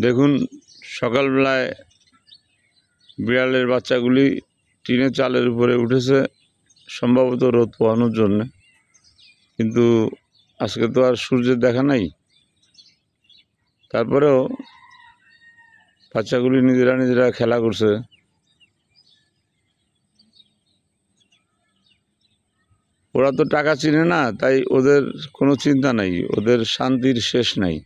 দেখুন সকালবেলায় বিড়ালের বাচ্চাগুলি টিনের চালের উপরে উঠেছে, সম্ভবত রোদ পোহানোর জন্য। কিন্তু আজকে তো আর সূর্যের দেখা নাই, তারপরেও বাচ্চাগুলি নিজেরা খেলা করছে। ওরা তো টাকা চিনে না, তাই ওদের কোনো চিন্তা নাই, ওদের শান্তির শেষ নাই।